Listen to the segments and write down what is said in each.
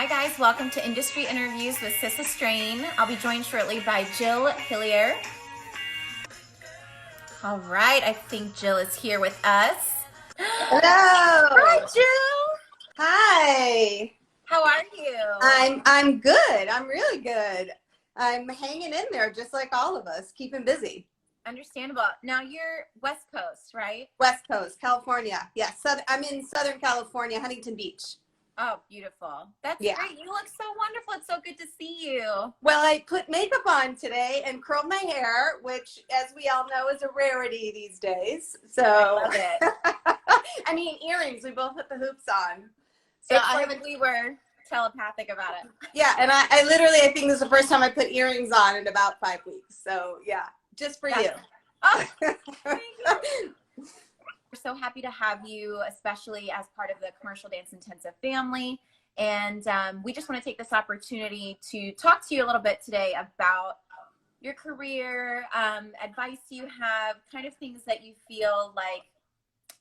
guys, welcome to Industry Interviews with Sissa Strain. I'll be joined shortly by Jill Hillier. All right, I think Jill is here with us. Hello. Hi, Jill. Hi. How are you? I'm good. I'm really good. I'm hanging in there just like all of us, keeping busy. Understandable. Now you're West Coast, right? West Coast, California. Yes, I'm in Southern California, Huntington Beach. Oh, beautiful. That's Yeah. great. You look so wonderful. It's so good to see you. Well, I put makeup on today and curled my hair, which, as we all know, is a rarity these days. So, I love it. I mean, earrings. We both put the hoops on. So It's like we were telepathic about it. Yeah, and I literally, I think this is the first time I put earrings on in about 5 weeks. So, yeah, just for you. Oh, thank you. We're so happy to have you, especially as part of the Commercial Dance Intensive family. And we just want to take this opportunity to talk to you a little bit today about your career, advice you have, kind of things that you feel like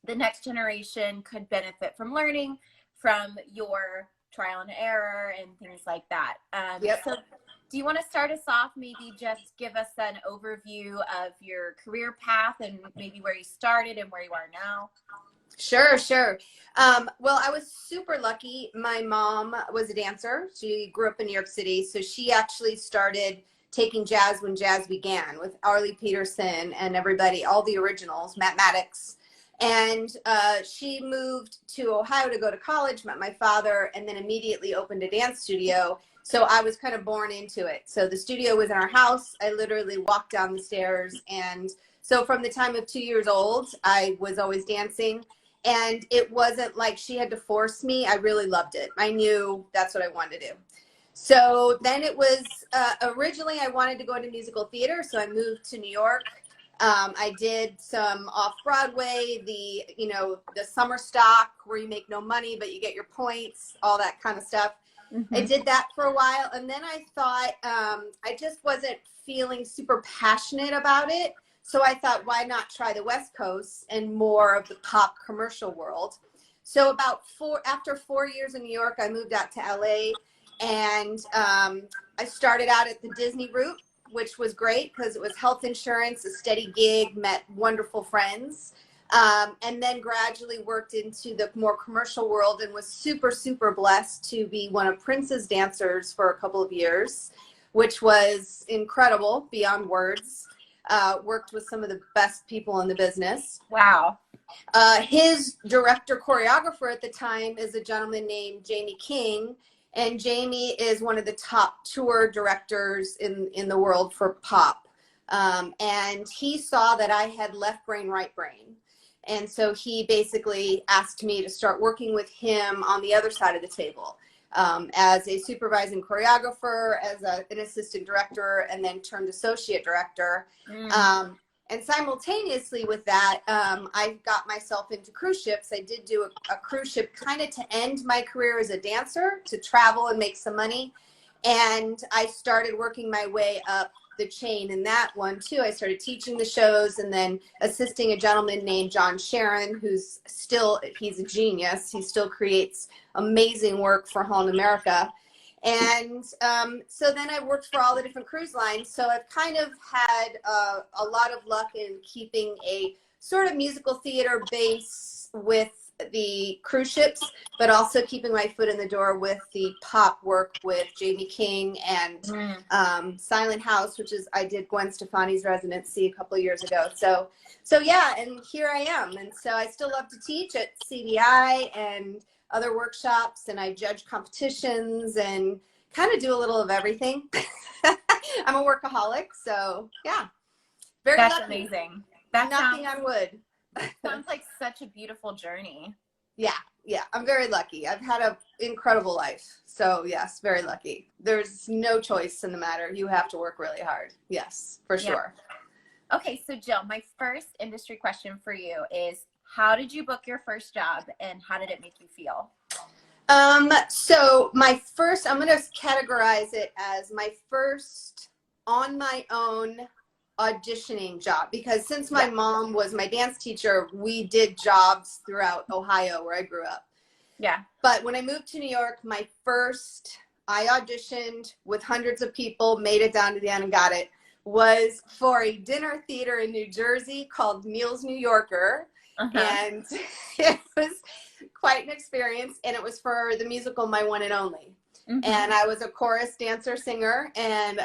the next generation could benefit from learning from your trial and error and things like that. Yep. So do you want to start us off, maybe just give us an overview of your career path and maybe where you started and where you are now? Sure. Well, I was super lucky. My mom was a dancer. She grew up in New York City. So she actually started taking jazz when jazz began with Arlie Peterson and everybody, all the originals, Matt Maddox. And she moved to Ohio to go to college, met my father, and then immediately opened a dance studio. So I was kind of born into it. So the studio was in our house. I literally walked down the stairs. And so from the time of 2 years old, I was always dancing. And it wasn't like she had to force me. I really loved it. I knew that's what I wanted to do. So then it was, originally I wanted to go into musical theater. So I moved to New York. I did some off-Broadway, the summer stock where you make no money, but you get your points, all that kind of stuff. Mm-hmm. I did that for a while. And then I thought, I just wasn't feeling super passionate about it. So I thought, why not try the West Coast and more of the pop commercial world? So after 4 years in New York, I moved out to LA, and I started out at the Disney route, which was great because it was health insurance, a steady gig, met wonderful friends, and then gradually worked into the more commercial world and was super, super blessed to be one of Prince's dancers for a couple of years, which was incredible beyond words. Worked with some of the best people in the business. Wow. His director choreographer at the time is a gentleman named Jamie King. And Jamie is one of the top tour directors in the world for pop. And he saw that I had left brain, right brain. And so he basically asked me to start working with him on the other side of the table, as a supervising choreographer, as an assistant director, and then turned associate director. And simultaneously with that, I got myself into cruise ships. I did do a cruise ship kind of to end my career as a dancer, to travel and make some money. And I started working my way up the chain in that one too. I started teaching the shows and then assisting a gentleman named John Sharon, he's a genius. He still creates amazing work for Holland America. And so then I worked for all the different cruise lines. So I've kind of had a lot of luck in keeping a sort of musical theater base with the cruise ships, but also keeping my foot in the door with the pop work with Jamie King and Silent House, which is, I did Gwen Stefani's residency a couple of years ago. So yeah, and here I am. And so I still love to teach at CDI and other workshops, and I judge competitions and kind of do a little of everything. I'm a workaholic, so yeah. That's lucky. Amazing. That's knocking on wood. Sounds like such a beautiful journey. Yeah, I'm very lucky. I've had an incredible life. So yes, very lucky. There's no choice in the matter. You have to work really hard. Yes, for sure. Okay, so Jill, my first industry question for you is, how did you book your first job and how did it make you feel? So my first, I'm going to categorize it as my first on my own auditioning job, because since my mom was my dance teacher, we did jobs throughout Ohio where I grew up. Yeah. But when I moved to New York, I auditioned with hundreds of people, made it down to the end and got it, was for a dinner theater in New Jersey called Neil's New Yorker. Uh-huh. And it was quite an experience. And it was for the musical My One and Only. Mm-hmm. And I was a chorus dancer singer, and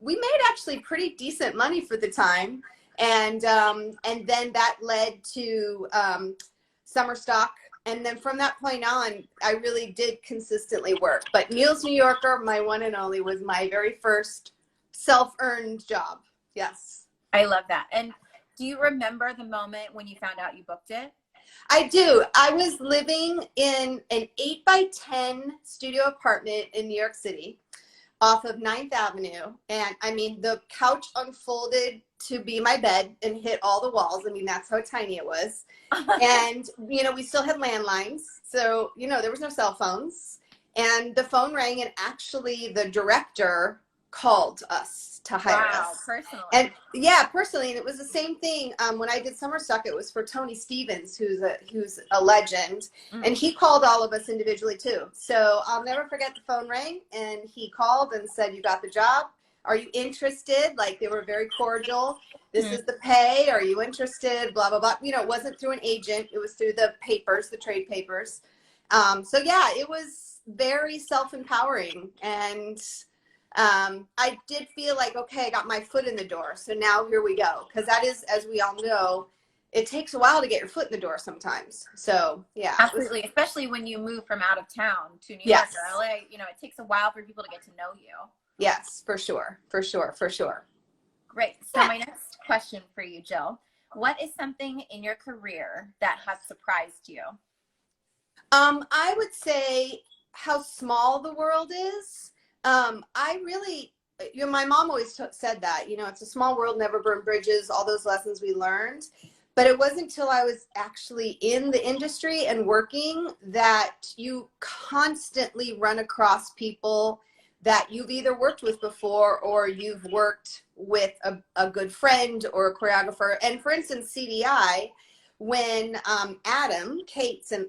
we made actually pretty decent money for the time. And then that led to summer stock. And then from that point on, I really did consistently work. But Neil's New Yorker, My One and Only, was my very first self-earned job. Yes. I love that. And do you remember the moment when you found out you booked it? I do. I was living in an 8x10 studio apartment in New York City off of 9th Avenue. And I mean, the couch unfolded to be my bed and hit all the walls. I mean, that's how tiny it was. And, we still had landlines. So, there was no cell phones. And the phone rang, and actually the director called us to hire us. Personally. And yeah, personally. And it was the same thing. When I did Summer Stock, it was for Tony Stevens, who's a legend. Mm. And he called all of us individually too. So I'll never forget, the phone rang and he called and said, "You got the job. Are you interested?" Like, they were very cordial. "This is the pay. Are you interested?" Blah, blah, blah. It wasn't through an agent. It was through the papers, the trade papers. So yeah, it was very self-empowering. And I did feel like, okay, I got my foot in the door. So now here we go. Because that is, as we all know, it takes a while to get your foot in the door sometimes. So yeah. Absolutely. Especially when you move from out of town to New Yes. York or LA, it takes a while for people to get to know you. Yes, for sure. For sure. For sure. Great. So my next question for you, Jill, what is something in your career that has surprised you? I would say how small the world is. I really, my mom always said that, it's a small world, never burn bridges, all those lessons we learned. But it wasn't until I was actually in the industry and working that you constantly run across people that you've either worked with before or you've worked with a good friend or a choreographer. And for instance, CDI, when Adam Cates, and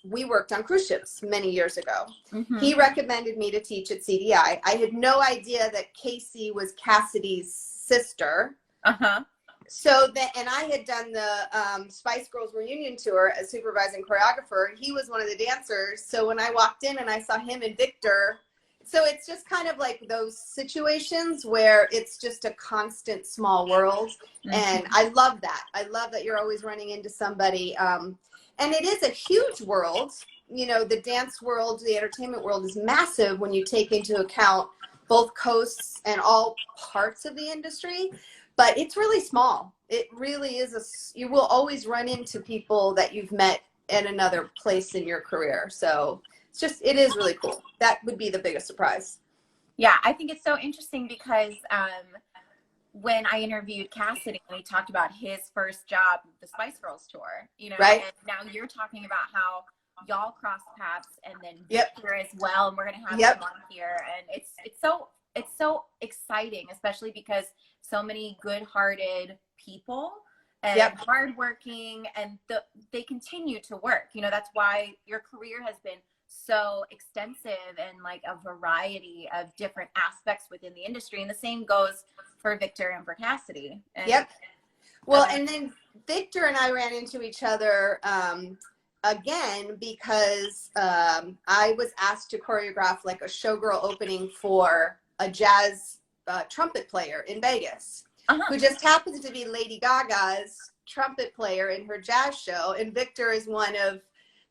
we worked on cruise ships many years ago. Mm-hmm. He recommended me to teach at CDI. I had no idea that Casey was Cassidy's sister. Uh-huh. So and I had done the Spice Girls reunion tour as supervising choreographer. He was one of the dancers. So when I walked in and I saw him and Victor, so it's just kind of like those situations where it's just a constant small world. Mm-hmm. And I love that. I love that you're always running into somebody. And it is a huge world. The dance world, the entertainment world is massive when you take into account both coasts and all parts of the industry. But it's really small. It really is you will always run into people that you've met at another place in your career. So it is really cool. That would be the biggest surprise. Yeah, I think it's so interesting because when I interviewed Cassidy, we talked about his first job, the Spice Girls tour, right? And now you're talking about how y'all crossed paths, and then Yep. Victor as well, and we're going to have Yep. him on here. And it's so exciting, especially because so many good-hearted people and Yep. hardworking, and they continue to work. That's why your career has been so extensive and like a variety of different aspects within the industry. And the same goes for Victor and for Cassidy. And, yep. Well, and then Victor and I ran into each other again because I was asked to choreograph like a showgirl opening for a jazz trumpet player in Vegas, who just happens to be Lady Gaga's trumpet player in her jazz show. And Victor is one of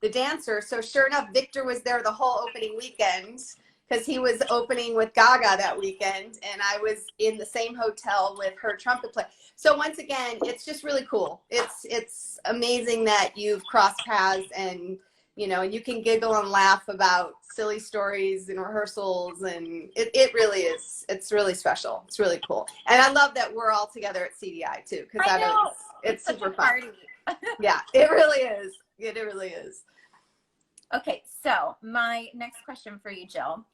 the dancers. So sure enough, Victor was there the whole opening weekend because he was opening with Gaga that weekend. And I was in the same hotel with her trumpet player. So once again, it's just really cool. It's amazing that you've crossed paths and, you can giggle and laugh about silly stories and rehearsals. And it really is. It's really special. It's really cool. And I love that we're all together at CDI too. Because it's super fun. Yeah, it really is. It really is. Okay, so my next question for you, Jill.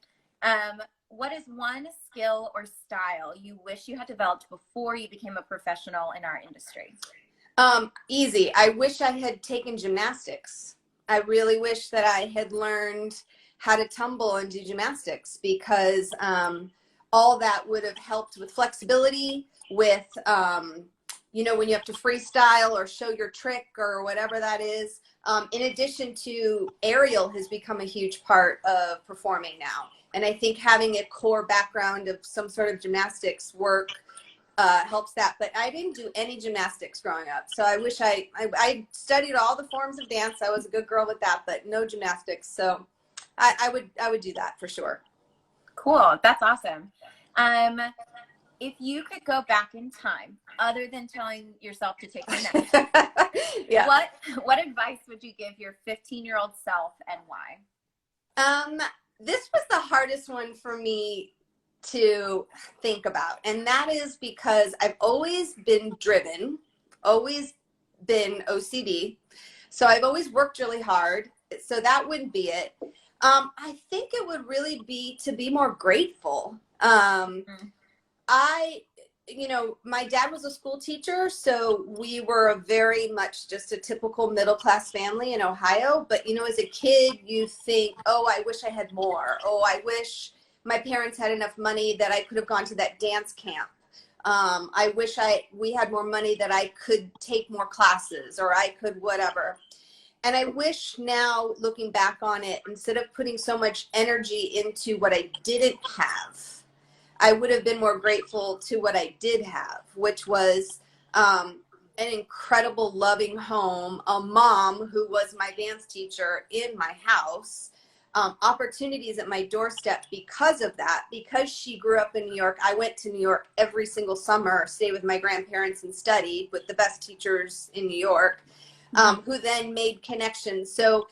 What is one skill or style you wish you had developed before you became a professional in our industry? Easy. I wish I had taken gymnastics. I really wish that I had learned how to tumble and do gymnastics, because all that would have helped with flexibility, with, you know, when you have to freestyle or show your trick or whatever that is. In addition to, aerial has become a huge part of performing now. And I think having a core background of some sort of gymnastics work helps that. But I didn't do any gymnastics growing up. So I wish I studied all the forms of dance. I was a good girl with that, but no gymnastics. So I would do that for sure. Cool. That's awesome. If you could go back in time, other than telling yourself to take a nap, Yeah. what advice would you give your 15-year-old self, and why? This was the hardest one for me to think about. And that is because I've always been driven, always been OCD. So I've always worked really hard. So that wouldn't be it. I think it would really be to be more grateful. You know, my dad was a school teacher, so we were a very much just a typical middle-class family in Ohio. But, you know, as a kid, you think, oh, I wish I had more. Oh, I wish my parents had enough money that I could have gone to that dance camp. I wish we had more money that I could take more classes, or I could whatever. And I wish now, looking back on it, instead of putting so much energy into what I didn't have, I would have been more grateful to what I did have, which was an incredible, loving home, a mom who was my dance teacher in my house, opportunities at my doorstep because of that. Because she grew up in New York, I went to New York every single summer, stayed with my grandparents and studied with the best teachers in New York, who then made connections. So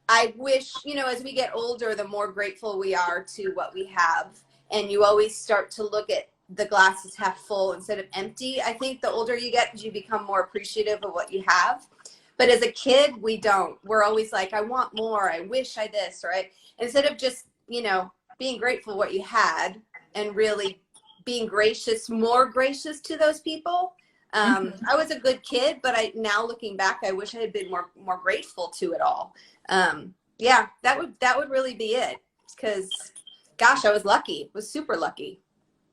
I wish, you know, as we get older, the more grateful we are to what we have. And you always start to look at the glasses half full instead of empty. I think the older you get, you become more appreciative of what you have. But as a kid, we don't. We're always like, I want more. I wish I this, right? Instead of just, you know, being grateful what you had and really being gracious, more gracious to those people. I was a good kid, but now looking back, I wish I had been more grateful to it all. Yeah, that would really be it. Because gosh, I was lucky. Was super lucky.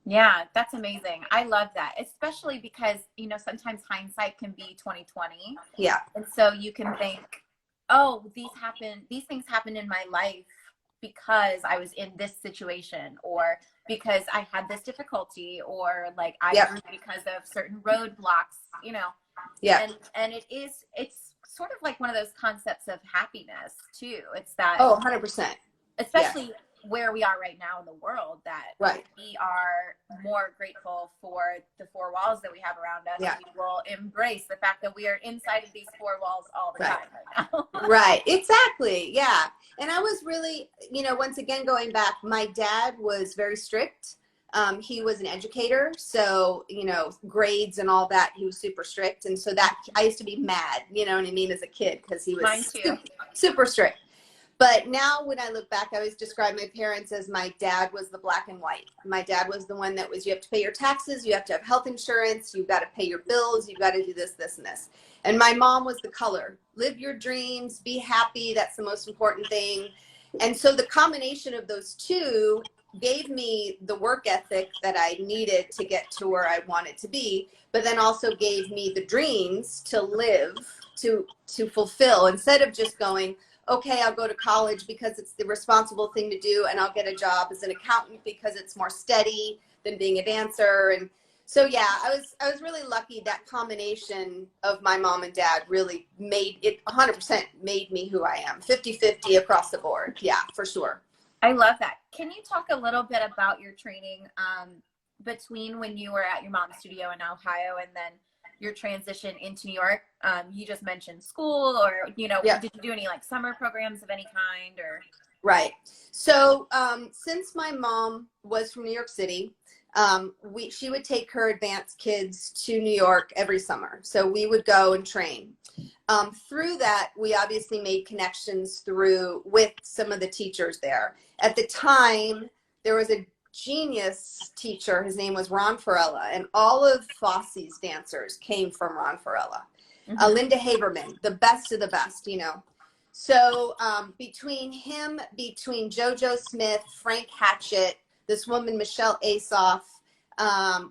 Yeah, that's amazing. I love that, especially because, you know, sometimes hindsight can be 2020. Yeah. And so you can think, oh, these things happened in my life because I was in this situation, or because I had this difficulty, or like I grew because of certain roadblocks, you know. Yeah. And it's sort of like one of those concepts of happiness too. It's that 100%. Especially where we are right now in the world, that we are more grateful for the four walls that we have around us. Yeah. We will embrace the fact that we are inside of these four walls all the time right now. Right. Exactly. Yeah. And I was really, you know, once again, going back, my dad was very strict. He was an educator. So, you know, grades and all that, he was super strict. And so that I used to be mad, you know what I mean, as a kid, because he was super strict. But now when I look back, I always describe my parents as my dad was the black and white. My dad was the one that was, you have to pay your taxes, you have to have health insurance, you've got to pay your bills, you've got to do this, this, and this. And my mom was the color. Live your dreams, be happy, that's the most important thing. And so the combination of those two gave me the work ethic that I needed to get to where I wanted to be, but then also gave me the dreams to live, to fulfill, instead of just going, okay, I'll go to college because it's the responsible thing to do, and I'll get a job as an accountant because it's more steady than being a dancer. And so, yeah, I was really lucky. That combination of my mom and dad really made it 100% made me who I am. 50-50 across the board. Yeah, for sure. I love that. Can you talk a little bit about your training between when you were at your mom's studio in Ohio and then your transition into New York? You just mentioned school, or, you know, did you do any like summer programs of any kind, or? Right. So since my mom was from New York City, she would take her advanced kids to New York every summer. So we would go and train. Through that, we obviously made connections with some of the teachers there. At the time, there was a genius teacher. His name was Ron Farella, and all of Fosse's dancers came from Ron Farella. Linda Haberman, the best of the best, you know. So between him, between JoJo Smith, Frank Hatchett, this woman, Michelle Asoff,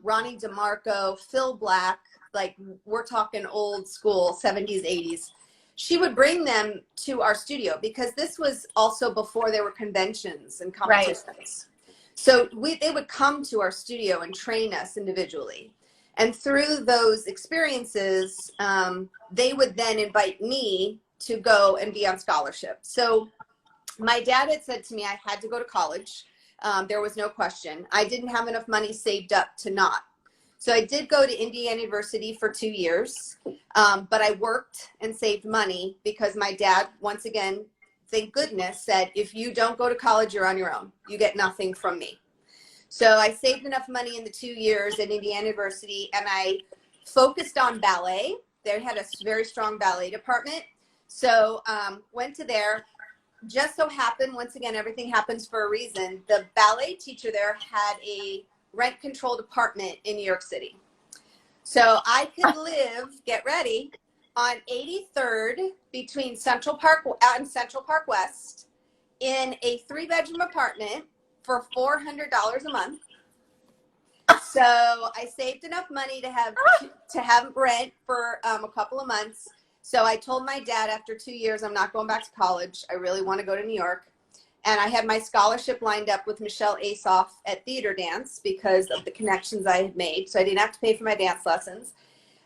Ronnie DeMarco, Phil Black, like we're talking old school 70s, 80s. She would bring them to our studio because this was also before there were conventions and competitions. Right. So they would come to our studio and train us individually. And through those experiences, they would then invite me to go and be on scholarship. So my dad had said to me I had to go to college. There was no question. I didn't have enough money saved up to not. So I did go to Indiana University for 2 years, but I worked and saved money because my dad, once again, thank goodness, said, if you don't go to college, you're on your own. You get nothing from me. So I saved enough money in the 2 years at Indiana University, and I focused on ballet. They had a very strong ballet department. So went to there. Just so happened, once again, everything happens for a reason. The ballet teacher there had a rent-controlled apartment in New York City. So I could live, get ready, on 83rd between Central Park and Central Park West in a 3-bedroom apartment for $400 a month. So I saved enough money to have rent for a couple of months. So I told my dad after 2 years, I'm not going back to college. I really want to go to New York. And I had my scholarship lined up with Michelle Asoff at theater dance because of the connections I had made. So I didn't have to pay for my dance lessons.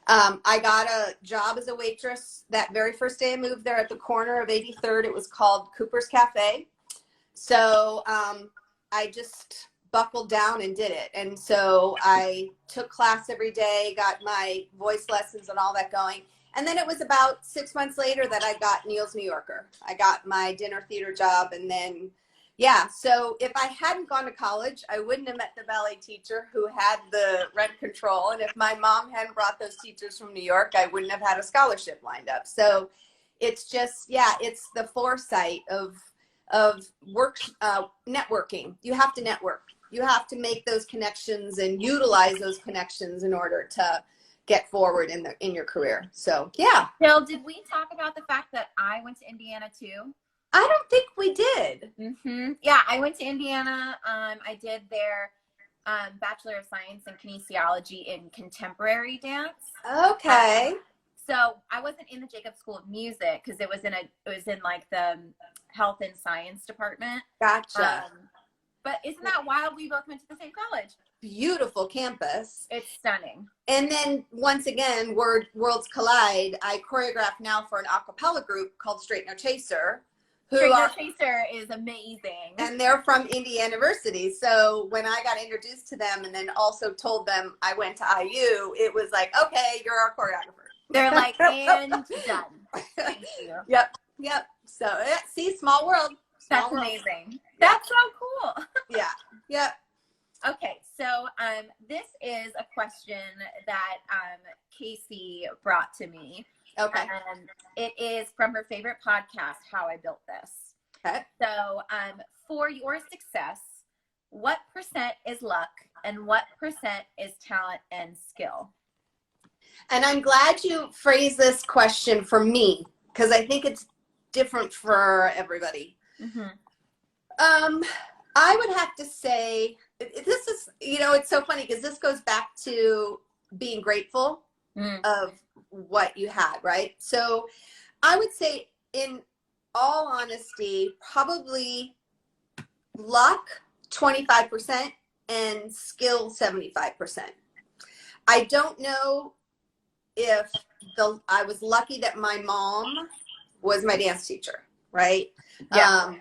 I got a job as a waitress that very first day I moved there at the corner of 83rd. It was called Cooper's Cafe. So I just buckled down and did it. And so I took class every day, got my voice lessons and all that going. And then it was about 6 months later that I got Neil's New Yorker. I got my dinner theater job. And then, yeah, so if I hadn't gone to college, I wouldn't have met the ballet teacher who had the rent control. And if my mom hadn't brought those teachers from New York, I wouldn't have had a scholarship lined up. So it's just, yeah, it's the foresight of work, networking. You have to network. You have to make those connections and utilize those connections in order to get forward in your career. So yeah. Jill, did we talk about the fact that I went to Indiana too? I don't think we did. Mm-hmm. Yeah, I went to Indiana. I did their Bachelor of Science in Kinesiology in Contemporary Dance. Okay. So I wasn't in the Jacob School of Music because it was in like the Health and Science department. Gotcha. But isn't that wild? We both went to the same college. Beautiful campus. It's stunning. And then once again, worlds collide. I choreograph now for an a cappella group called Straightener Chaser. Straightener Chaser is amazing. And they're from Indiana University. So when I got introduced to them and then also told them I went to IU, it was like, okay, you're our choreographer. They're like, and done. Thank you. Yep. So see, small world. That's amazing. That's so cool. Yeah. Yep. Okay, so this is a question that Casey brought to me. Okay. And it is from her favorite podcast, How I Built This. Okay. So for your success, what percent is luck and what percent is talent and skill? And I'm glad you phrased this question for me because I think it's different for everybody. Mm-hmm. I would have to say, this is, it's so funny because this goes back to being grateful of what you had, right? So I would say, in all honesty, probably luck 25% and skill 75%. I don't know if I was lucky that my mom was my dance teacher, right? Yeah.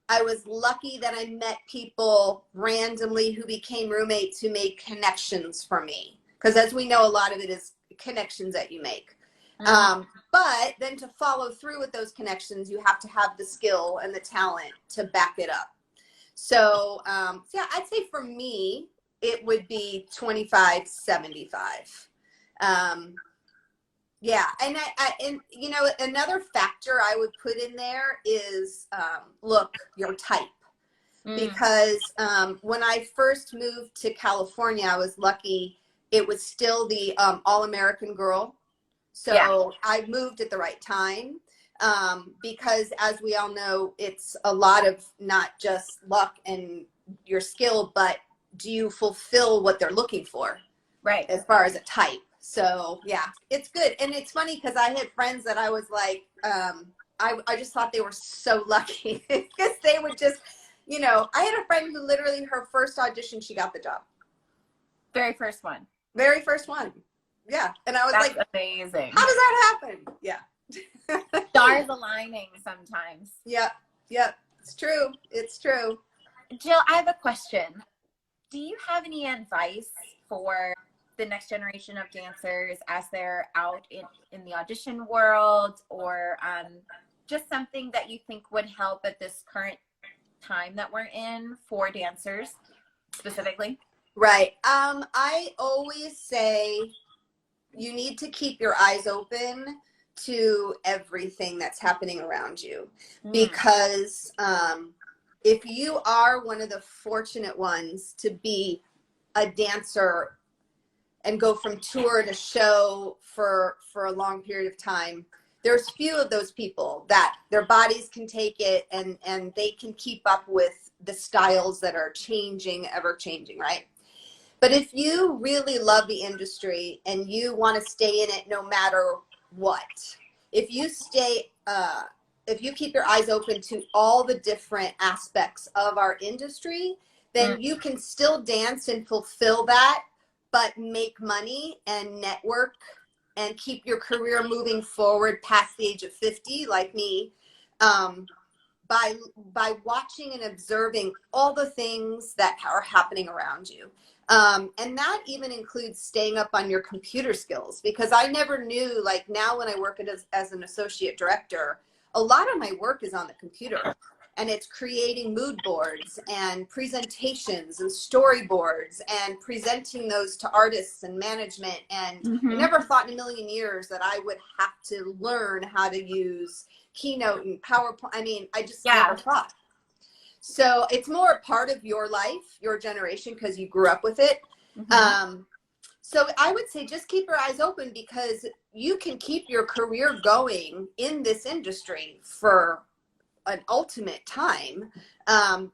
I was lucky that I met people randomly who became roommates who made connections for me. Because as we know, a lot of it is connections that you make. Mm-hmm. But then to follow through with those connections, you have to have the skill and the talent to back it up. So, yeah, I'd say for me, it would be 25-75. Yeah, and and another factor I would put in there is look, your type, because when I first moved to California, I was lucky. It was still the all-American girl, so yeah. I moved at the right time. because as we all know, it's a lot of not just luck and your skill, but do you fulfill what they're looking for? Right. As far as a type. So yeah, it's good. And it's funny because I had friends that I was like, I just thought they were so lucky because they would just, you know, I had a friend who literally her first audition, she got the job. Very first one. Very first one. Yeah. And I was That's like, amazing. how does that happen? Yeah. Stars aligning sometimes. Yep. Yep. It's true. It's true. Jill, I have a question. Do you have any advice for the next generation of dancers as they're out in the audition world, or just something that you think would help at this current time that we're in for dancers specifically? Right. I always say you need to keep your eyes open to everything that's happening around you, because if you are one of the fortunate ones to be a dancer and go from tour to show for a long period of time, there's few of those people that their bodies can take it and they can keep up with the styles that are changing, ever changing, right? But if you really love the industry and you want to stay in it no matter what, if you stay, if you keep your eyes open to all the different aspects of our industry, then you can still dance and fulfill that, but make money and network and keep your career moving forward past the age of 50, like me, by watching and observing all the things that are happening around you. And that even includes staying up on your computer skills, because I never knew, like now when I work as an associate director, a lot of my work is on the computer, and it's creating mood boards and presentations and storyboards and presenting those to artists and management. And I never thought in a million years that I would have to learn how to use Keynote and PowerPoint. I mean, I just never thought. So it's more a part of your life, your generation, because you grew up with it. So I would say just keep your eyes open, because you can keep your career going in this industry for an ultimate time,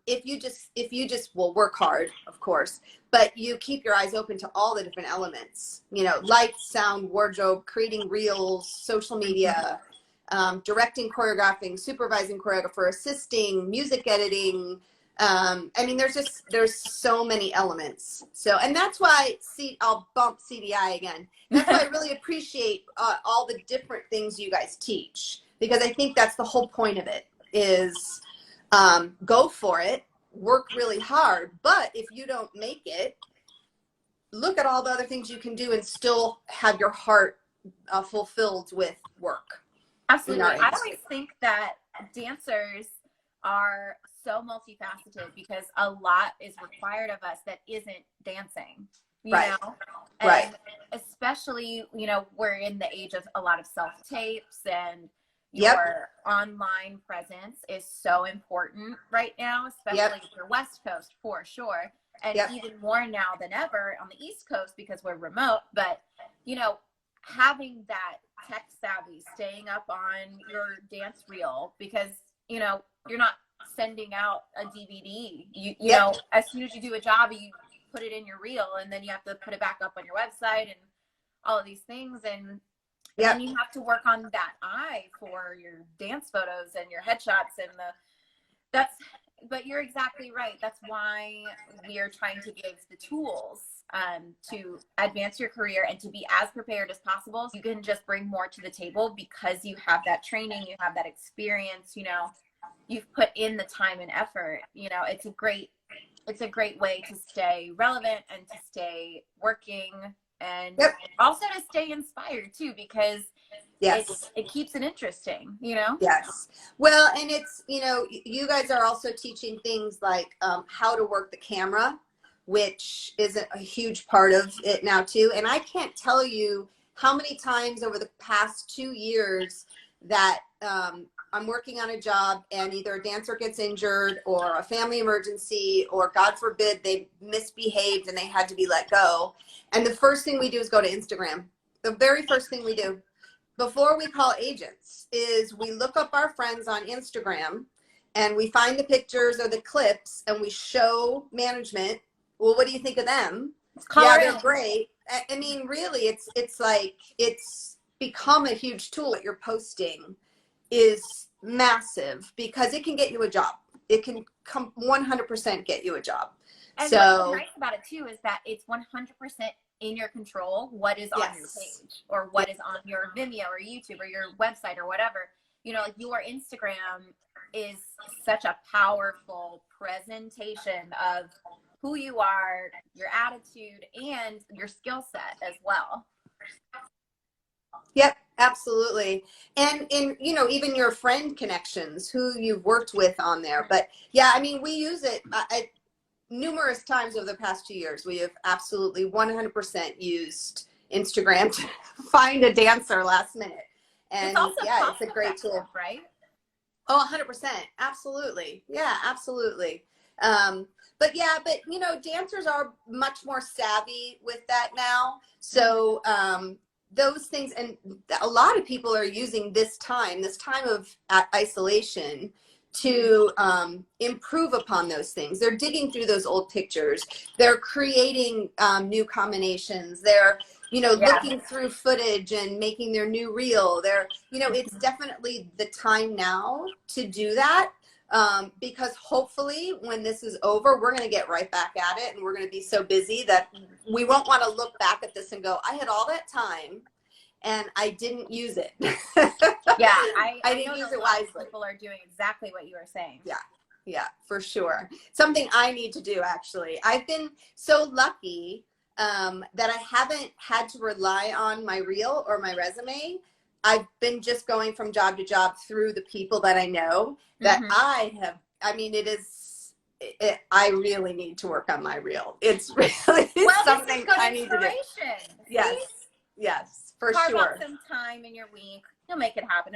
if you just will work hard, of course, but you keep your eyes open to all the different elements, you know, lights, sound, wardrobe, creating reels, social media, directing, choreographing, supervising choreographer, assisting, music editing. I mean, there's so many elements. So, and that's why, I'll bump CDI again. That's why I really appreciate all the different things you guys teach, because I think that's the whole point of it, is go for it, work really hard. But if you don't make it, look at all the other things you can do and still have your heart fulfilled with work. Absolutely. I always think that dancers are so multifaceted because a lot is required of us that isn't dancing, you know? And especially, you know, we're in the age of a lot of self-tapes, and your online presence is so important right now, especially if you're West Coast, for sure. And even more now than ever on the East Coast, because we're remote. But, you know, having that tech savvy, staying up on your dance reel, because, you know, you're not sending out a DVD. You know, as soon as you do a job, you put it in your reel, and then you have to put it back up on your website and all of these things. And then you have to work on that eye for your dance photos and your headshots and but you're exactly right. That's why we are trying to give the tools to advance your career and to be as prepared as possible. So you can just bring more to the table because you have that training, you have that experience, you know, you've put in the time and effort. You know, it's a great way to stay relevant and to stay working, and also to stay inspired too, because it keeps it interesting, you know? Yes. Well, and it's, you know, you guys are also teaching things like how to work the camera, which is a huge part of it now too. And I can't tell you how many times over the past 2 years that I'm working on a job and either a dancer gets injured or a family emergency, or God forbid they misbehaved and they had to be let go. And the first thing we do is go to Instagram. The very first thing we do. before we call agents is we look up our friends on Instagram and we find the pictures or the clips and we show management, well, what do you think of them? Yeah, they're great. I mean, really, it's like, it's become a huge tool. What you're posting is massive because it can get you a job. It can come 100% get you a job. And so what's nice about it too is that it's 100% in your control what is on your page or what is on your Vimeo or YouTube or your website or whatever. You know, like your Instagram is such a powerful presentation of who you are, your attitude, and your skill set as well. Yep, absolutely. And in, you know, even your friend connections, who you've worked with on there. But yeah, I mean, we use it numerous times over the past 2 years. We have absolutely 100% used Instagram to find a dancer last minute. And it's also yeah, it's a great tool, right? Oh, 100%. Absolutely. Yeah, absolutely. But yeah, but you know, dancers are much more savvy with that now. So, those things, and a lot of people are using this time of isolation to improve upon those things. They're digging through those old pictures. They're creating new combinations. They're, you know, looking through footage and making their new reel. They're, you know, it's definitely the time now to do that. Because hopefully when this is over, we're going to get right back at it, and we're going to be so busy that we won't want to look back at this and go, I had all that time and I didn't use it. Yeah, I didn't use it wisely. People are doing exactly what you were saying. Yeah, for sure. Something I need to do, actually. I've been so lucky that I haven't had to rely on my reel or my resume. I've been just going from job to job through the people that I know that I have. I mean, I really need to work on my reel. It's really something I need to do. Yes, for Carve sure. out some time in your week. You'll make it happen.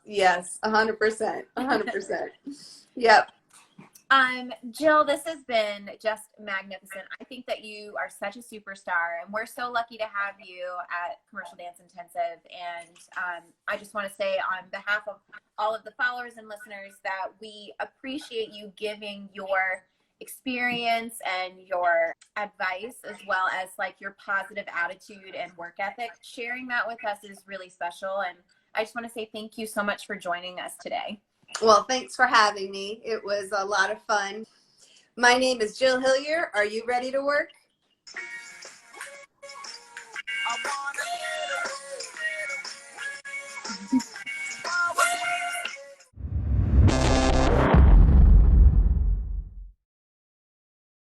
Yes, 100%, 100%. Yep. Jill, this has been just magnificent. I think that you are such a superstar, and we're so lucky to have you at Commercial Dance Intensive. And I just want to say on behalf of all of the followers and listeners that we appreciate you giving your experience and your advice, as well as like your positive attitude and work ethic. Sharing that with us is really special. And I just want to say thank you so much for joining us today. Well, thanks for having me. It was a lot of fun. My name is Jill Hillier. Are you ready to work?